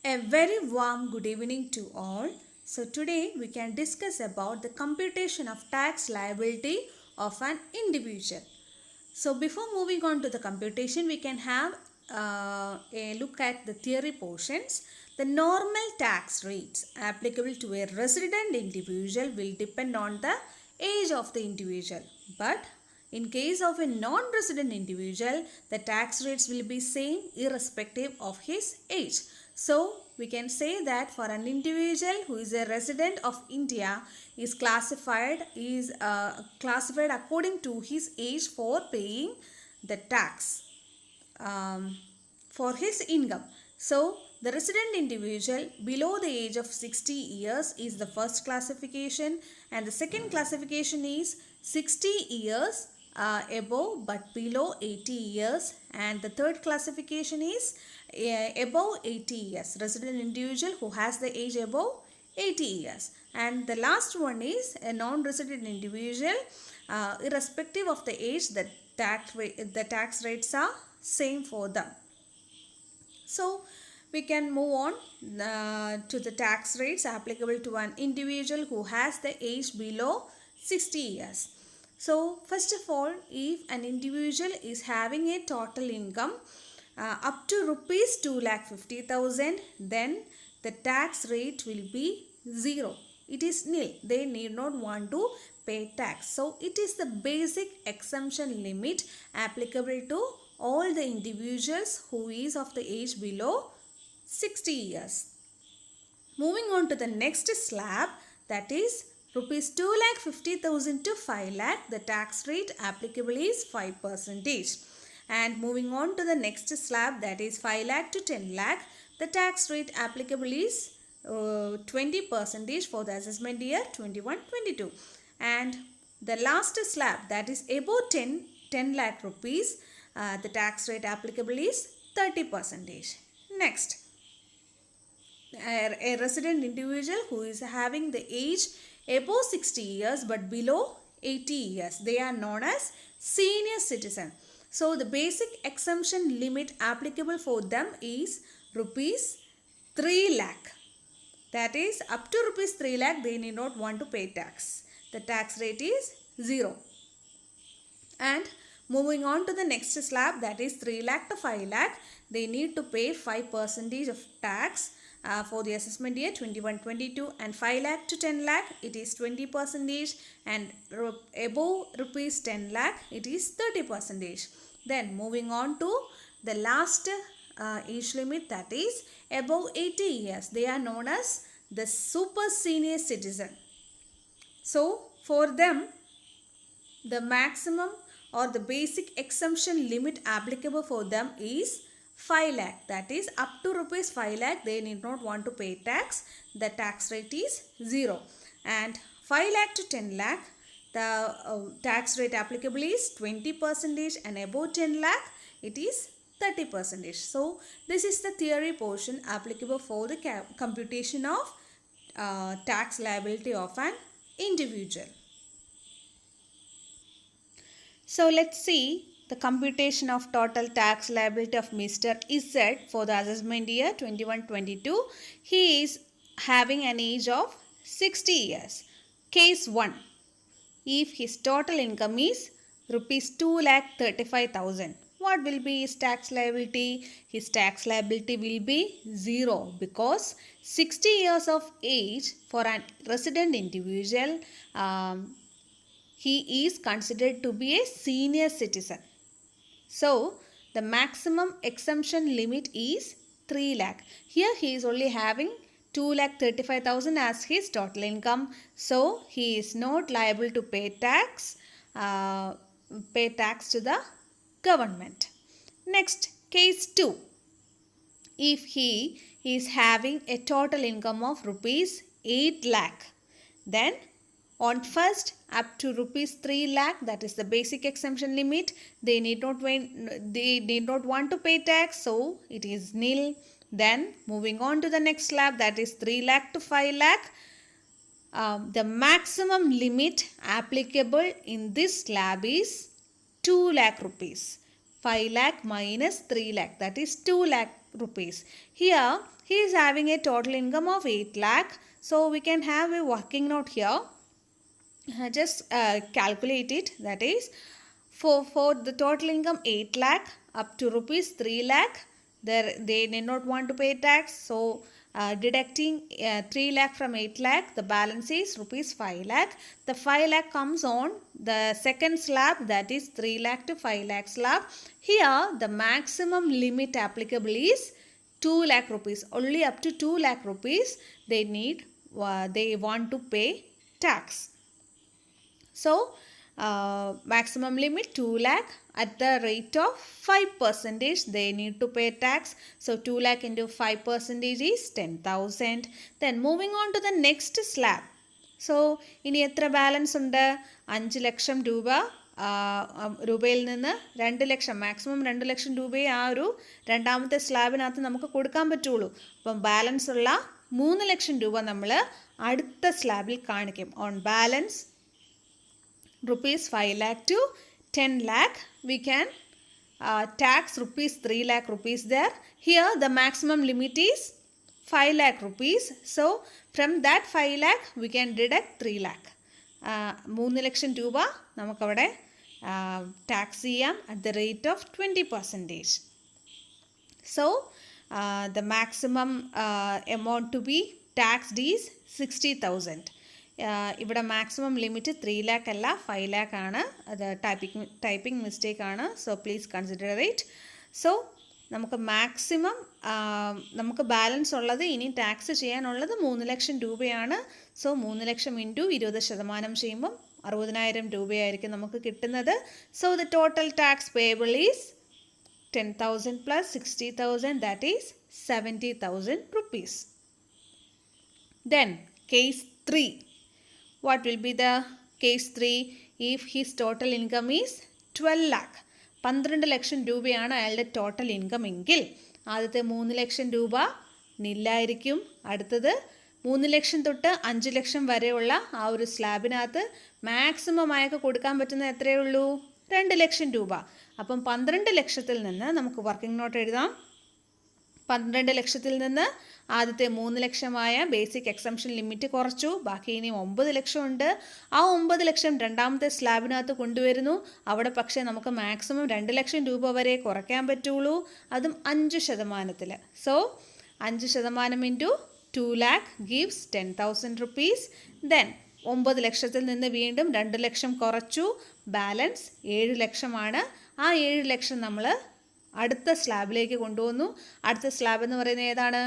A very warm good evening to all. So today we can discuss about the computation of tax liability of an individual. So before moving on to the computation, we can have a look at the theory portions. The normal tax rates applicable to a resident individual will depend on the age of the individual. But in case of a non-resident individual, the tax rates will be same irrespective of his age. So we can say that for an individual who is a resident of India is classified according to his age for paying the tax for his income. So the resident individual below the age of 60 years is the first classification, and the second classification is 60 years above but below 80 years, and the third classification is above 80 years, resident individual who has the age above 80 years, and the last one is a non-resident individual. Irrespective of the age, the tax rates are same for them. So we can move on to the tax rates applicable to an individual who has the age below 60 years. So first of all, if an individual is having a total income up to rupees 2,50,000, then the tax rate will be 0. It is nil. They need not want to pay tax. So it is the basic exemption limit applicable to all the individuals who is of the age below 60 years. Moving on to the next slab, that is rupees 2,50,000 to 5 lakh, the tax rate applicable is 5%. And moving on to the next slab, that is 5 lakh to 10 lakh, the tax rate applicable is 20% for the assessment year 21-22. And the last slab, that is above 10 lakh rupees, the tax rate applicable is 30%. Next, a resident individual who is having the age above 60 years but below 80 years, they are known as senior citizen. So the basic exemption limit applicable for them is rupees 3 lakh. That is, up to rupees 3 lakh they need not want to pay tax. The tax rate is 0. And moving on to the next slab, that is 3 lakh to 5 lakh, they need to pay 5% of tax for the assessment year 21-22, and 5 lakh to 10 lakh it is 20%, and above rupees 10 lakh it is 30%. Then moving on to the last age limit, that is above 80 years, they are known as the super senior citizen. So for them, the maximum or the basic exemption limit applicable for them is 5 lakh. That is, up to rupees 5 lakh they need not want to pay tax. The tax rate is 0. And 5 lakh to 10 lakh, the tax rate applicable is 20%, and above 10 lakh it is 30%. So this is the theory portion applicable for the computation of tax liability of an individual. So let's see the computation of total tax liability of Mr. Z for the assessment year 21-22. He is having an age of 60 years. Case 1. If his total income is rupees 2,35,000, what will be his tax liability? His tax liability will be 0, because 60 years of age for an resident individual, he is considered to be a senior citizen. So the maximum exemption limit is 3 lakh. Here he is only having 2,35,000 as his total income. So he is not liable to pay tax to the government. Next, case 2. If he is having a total income of rupees 8 lakh, then on first up to rupees 3 lakh, that is the basic exemption limit, they need not want to pay tax, so it is nil. Then moving on to the next slab, that is 3 lakh to 5 lakh. The maximum limit applicable in this slab is 2 lakh rupees. 5 lakh minus 3 lakh, that is 2 lakh rupees. Here he is having a total income of 8 lakh. So we can have a working note here. Just calculate it. That is, for the total income 8 lakh up to rupees 3 lakh, they did not want to pay tax. So deducting 3 lakh from 8 lakh, the balance is rupees 5 lakh. The 5 lakh comes on the second slab, that is 3 lakh to 5 lakh slab. Here the maximum limit applicable is 2 lakh rupees. Only up to 2 lakh rupees they want to pay tax. So maximum limit 2 lakh at the rate of 5%, they need to pay tax. So 2 lakh into 5% is 10,000. Then moving on to the next slab. So ഇനി എത്ര balance ഉണ്ട്? 5 ലക്ഷം രൂപയിൽ നിന്ന് 2 ലക്ഷം, maximum 2 ലക്ഷം രൂപയെ ആ ഒരു രണ്ടാമത്തെ സ്ലാബിനകത്ത് നമുക്ക് കൊടുക്കാൻ പറ്റുള്ളൂ. അപ്പം ബാലൻസ് ഉള്ള 3 ലക്ഷം രൂപ നമ്മൾ അടുത്ത സ്ലാബിൽ കാണിക്കും. On balance rupees 5 lakh to 10 lakh, we can tax rupees 3 lakh rupees there. Here the maximum limit is 5 lakh rupees. So from that 5 lakh we can deduct 3 lakh. 3 ലക്ഷം രൂപ നമുക്കവിടെ ടാക്സ് ചെയ്യാം at the rate of 20%. So the maximum amount to be taxed is 60,000. ഇവിടെ maximum limit 3 lakh അല്ല 5 ലാക്ക് ആണ്. അത് typing mistake ആണ്. So please consider it. So നമുക്ക് maximum നമുക്ക് ബാലൻസ് ഉള്ളത് ഇനി ടാക്സ് ചെയ്യാനുള്ളത് 3 ലക്ഷം രൂപയാണ്. സോ 3 ലക്ഷം ഇൻറ്റു 20% ചെയ്യുമ്പം 60,000 രൂപയായിരിക്കും നമുക്ക് കിട്ടുന്നത്. So the total tax payable is 10,000 plus 60,000, that is 70,000 rupees. Then case 3. What will be the case 3? If his total income is 12 lakh. 12 ലക്ഷം രൂപയാണ് അയാളുടെ ടോട്ടൽ ഇൻകം എങ്കിൽ ആദ്യത്തെ 3 ലക്ഷം രൂപ നില്ലായിരിക്കും. അടുത്തത് 3 ലക്ഷം തൊട്ട് 5 ലക്ഷം വരെയുള്ള ആ ഒരു സ്ലാബിനകത്ത് മാക്സിമം അയാൾക്ക് കൊടുക്കാൻ പറ്റുന്ന എത്രയേ ഉള്ളൂ? 2 ലക്ഷം രൂപ. അപ്പം 12 ലക്ഷത്തിൽ നിന്ന് നമുക്ക് വർക്കിംഗ് നോട്ട് എഴുതാം. 12 ലക്ഷത്തിൽ നിന്ന് ആദ്യത്തെ 3 ലക്ഷമായ ബേസിക് എക്സംഷൻ ലിമിറ്റ് കുറച്ചു. ബാക്കി ഇനി 9 ലക്ഷം ഉണ്ട്. ആ 9 ലക്ഷം രണ്ടാമത്തെ സ്ലാബിനകത്ത് കൊണ്ടുവരുന്നു. അവിടെ പക്ഷേ നമുക്ക് മാക്സിമം 2 ലക്ഷം രൂപ വരെ കുറയ്ക്കാൻ പറ്റുള്ളൂ. അതും 5%. So 5% into 2 lakh gives 10,000 rupees. Then 9 ലക്ഷത്തിൽ നിന്ന് വീണ്ടും 2 ലക്ഷം കുറച്ചു. ബാലൻസ് 7 ലക്ഷമാണ്. ആ 7 ലക്ഷം നമ്മൾ അടുത്ത സ്ലാബിലേക്ക് കൊണ്ടുവന്നു. അടുത്ത സ്ലാബ് എന്ന് പറയുന്നത് ഏതാണ്?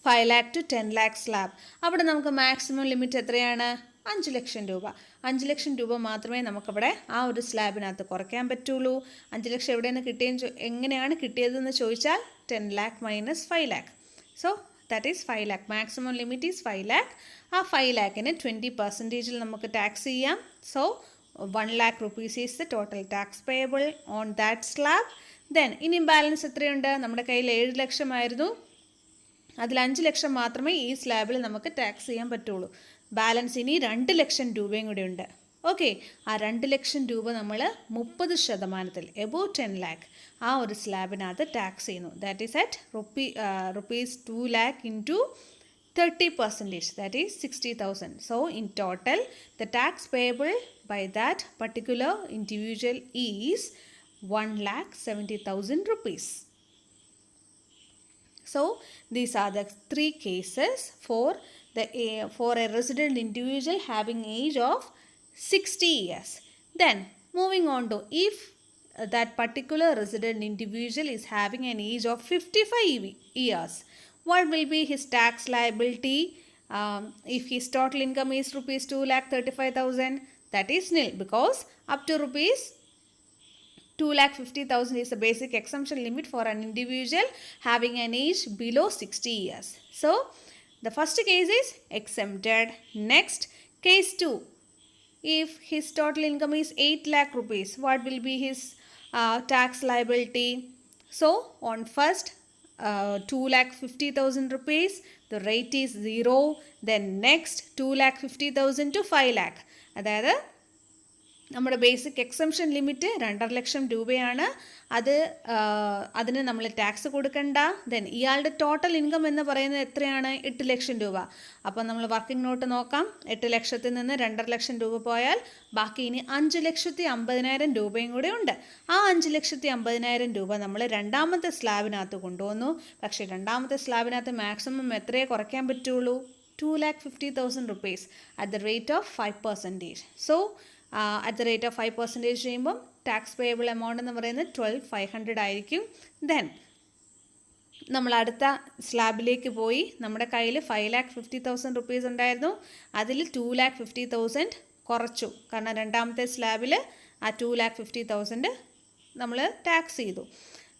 5 lakh to 10 lakh സ്ലാബ്. അവിടെ നമുക്ക് മാക്സിമം ലിമിറ്റ് എത്രയാണ്? 5 ലക്ഷം രൂപ. 5 ലക്ഷം രൂപ മാത്രമേ നമുക്കവിടെ ആ ഒരു സ്ലാബിനകത്ത് കുറയ്ക്കാൻ പറ്റുള്ളൂ. 5 ലക്ഷം എവിടെ നിന്ന് എങ്ങനെയാണ് കിട്ടിയതെന്ന് ചോദിച്ചാൽ 10 lakh minus 5 lakh. So that is 5 lakh. Maximum limit is 5 lakh. ആ 5 lakhന് 20% നമുക്ക് ടാക്സ് ചെയ്യാം. So 1 lakh rupees is the total tax payable on that slab. Then ഇനി ബാലൻസ് എത്രയുണ്ട്? നമ്മുടെ കയ്യിൽ 7 ലക്ഷമായിരുന്നു. അതിൽ 5 ലക്ഷം മാത്രമേ ഈ സ്ലാബിൽ നമുക്ക് ടാക്സ് ചെയ്യാൻ പറ്റുള്ളൂ. ബാലൻസ് ഇനി 2 ലക്ഷം രൂപയും കൂടി ഉണ്ട്. ഓക്കെ, ആ 2 ലക്ഷം രൂപ നമ്മൾ 30% എബോവ് 10 lakh ആ ഒരു സ്ലാബിനകത്ത് ടാക്സ് ചെയ്യുന്നു. That is at rupees 2 lakh into 30%, that is 60,000. So in total the tax payable by that particular individual is 1,70,000 rupees. So these are the 3 cases for a resident individual having age of 60 years. Then moving on to, if that particular resident individual is having an age of 55 years, what will be his tax liability? If his total income is rupees 2,35,000, that is nil, because up to rupees 2,50,000 is the basic exemption limit for an individual having an age below 60 years. So the first case is exempted. Next, case 2. If his total income is 8 lakh rupees, what will be his tax liability? So on first 2,50,000 rupees, the rate is 0. Then next 2,50,000 to 5 lakh. അതായത് നമ്മുടെ basic exemption limit 2,50,000 രൂപയാണ്. അതിന് നമ്മൾ tax കൊടുക്കണ്ട. Then ഇയാളുടെ total income എന്ന് പറയുന്നത് എത്രയാണ്? 8,00,000 രൂപ. അപ്പോൾ നമ്മൾ വർക്കിംഗ് നോട്ട് നോക്കാം. 8,00,000 നിന്ന് 2,50,000 രൂപ പോയാൽ ബാക്കി ഇനി 5,50,000 രൂപയും കൂടെ ഉണ്ട്. ആ 5,50,000 രൂപ നമ്മൾ രണ്ടാമത്തെ സ്ലാബിനകത്ത് കൊണ്ടുവന്നു. പക്ഷേ രണ്ടാമത്തെ സ്ലാബിനകത്ത് മാക്സിമം എത്രയേ കുറയ്ക്കാൻ പറ്റുള്ളൂ? 2,50,000 rupees at the rate of 5%. So at the rate of 5% ചെയ്യുമ്പം ടാക്സ് പേയബിൾ എമൗണ്ട് എന്ന് പറയുന്നത് 12,500 ആയിരിക്കും. ദെൻ നമ്മൾ അടുത്ത സ്ലാബിലേക്ക് പോയി. നമ്മുടെ കയ്യിൽ 5,50,000 rupees ഉണ്ടായിരുന്നു. അതിൽ 2,50,000 കുറച്ചു. കാരണം രണ്ടാമത്തെ സ്ലാബിൽ ആ 2,50,000 നമ്മൾ ടാക്സ് ചെയ്തു.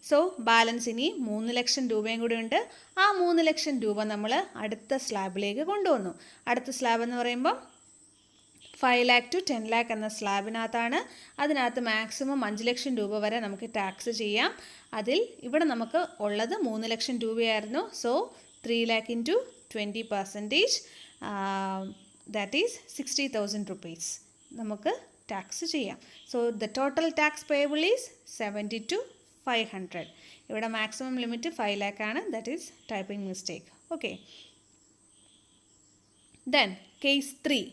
സോ ബാലൻസ് ഇനി 3,00,000 രൂപയും കൂടി ഉണ്ട്. ആ 3,00,000 രൂപ നമ്മൾ അടുത്ത സ്ലാബിലേക്ക് കൊണ്ടുവന്നു. അടുത്ത സ്ലാബ് എന്ന് പറയുമ്പോൾ 5 lakh to 10 lakh എന്ന സ്ലാബിനകത്താണ്. അതിനകത്ത് മാക്സിമം 5,00,000 രൂപ വരെ നമുക്ക് ടാക്സ് ചെയ്യാം. അതിൽ ഇവിടെ നമുക്ക് ഉള്ളത് 3,00,000 രൂപയായിരുന്നു. So 3 lakh into 20%, that is 60,000 rupees നമുക്ക് ടാക്സ് ചെയ്യാം. So the total tax payable is 72,500. ഇവിടെ മാക്സിമം ലിമിറ്റ് 5 lakh ആണ്. That is typing mistake. Okay. Then case 3.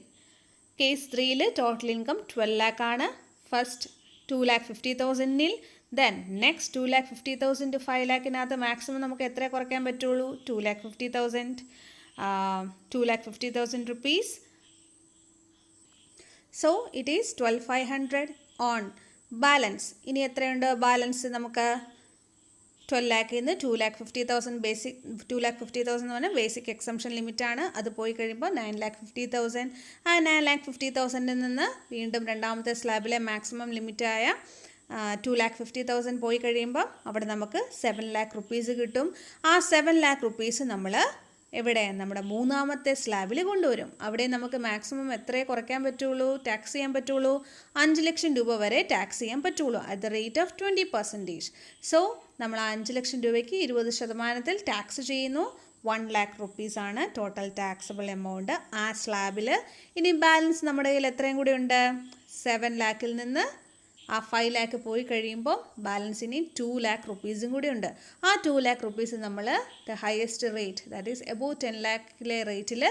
Case 3ൽ ടോട്ടൽ ഇൻകം 12 lakh ആണ്. ഫസ്റ്റ് 2,50,000 ദെൻ നെക്സ്റ്റ് 2,50,000 to 5 lakhനകത്ത് maximum നമുക്ക് എത്ര കുറയ്ക്കാൻ പറ്റുള്ളൂ? 2,50,000 rupees. So it is 12,500 on balance. ഇനി എത്രയുണ്ട് ബാലൻസ്? നമുക്ക് 12 lakh നിന്ന് 2,50,000 ബേസിക് 2,50,000 എന്ന് പറഞ്ഞാൽ ബേസിക് എക്സംഷൻ ലിമിറ്റാണ്. അത് പോയി കഴിയുമ്പോൾ 9,50,000. ആ 9,50,000 നിന്ന് വീണ്ടും രണ്ടാമത്തെ സ്ലാബിലെ മാക്സിമം ലിമിറ്റായ 2,50,000 പോയി കഴിയുമ്പോൾ അവിടെ നമുക്ക് 7 lakh rupees കിട്ടും. ആ 7 lakh rupees നമ്മൾ എവിടെ? നമ്മുടെ മൂന്നാമത്തെ സ്ലാബിൽ കൊണ്ടുവരും. അവിടെ നമുക്ക് മാക്സിമം എത്രയേ കുറയ്ക്കാൻ പറ്റുള്ളൂ? ടാക്സ് ചെയ്യാൻ പറ്റുള്ളൂ? 5,00,000 രൂപ വരെ ടാക്സ് ചെയ്യാൻ പറ്റുള്ളൂ at the rate of 20%. So നമ്മൾ 5,00,000 രൂപയ്ക്ക് 20% ടാക്സ് ചെയ്യുന്നു. 1 lakh rupees ആണ് ടോട്ടൽ ടാക്സബിൾ എമൗണ്ട് ആ സ്ലാബിൽ. ഇനി ബാലൻസ് നമ്മുടെ കയ്യിൽ എത്രയും കൂടി ഉണ്ട്? 7 lakhൽ നിന്ന് ആ 5 lakh പോയി കഴിയുമ്പോൾ ബാലൻസ് ഇനി 2 lakh rupees കൂടി ഉണ്ട്. ആ 2 lakh rupees നമ്മൾ the highest rate, that is above 10 lakhലെ റേറ്റിൽ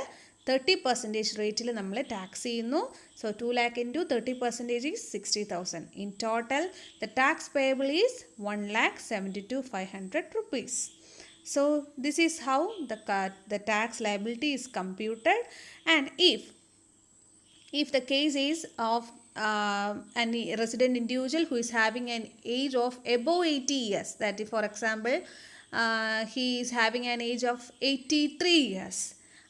30% റേറ്റിൽ നമ്മൾ ടാക്സ് ചെയ്യുന്നു. So 2 lakh into 30% is 60,000. In total the tax payable is 1,72,500 rupees. So this is how the tax liability is computed. And if the case is of any resident individual who is having an age of above 80 years, that is, for example, he is having an age of 83 years,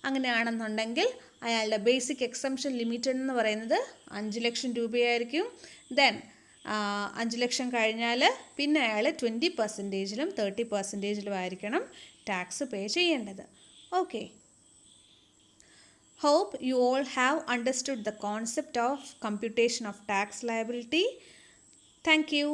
അങ്ങനെയാണെന്നുണ്ടെങ്കിൽ അയാളുടെ basic exemption limit എന്ന് പറയുന്നത് 5,00,000 രൂപയായിരിക്കും. Then 5,00,000 കഴിഞ്ഞാൽ പിന്നെ അയാൾ 20%-ലും 30%-ലും ആയിരിക്കണം tax പേ ചെയ്യേണ്ടത്. Okay. Hope you all have understood the concept of computation of tax liability. Thank you.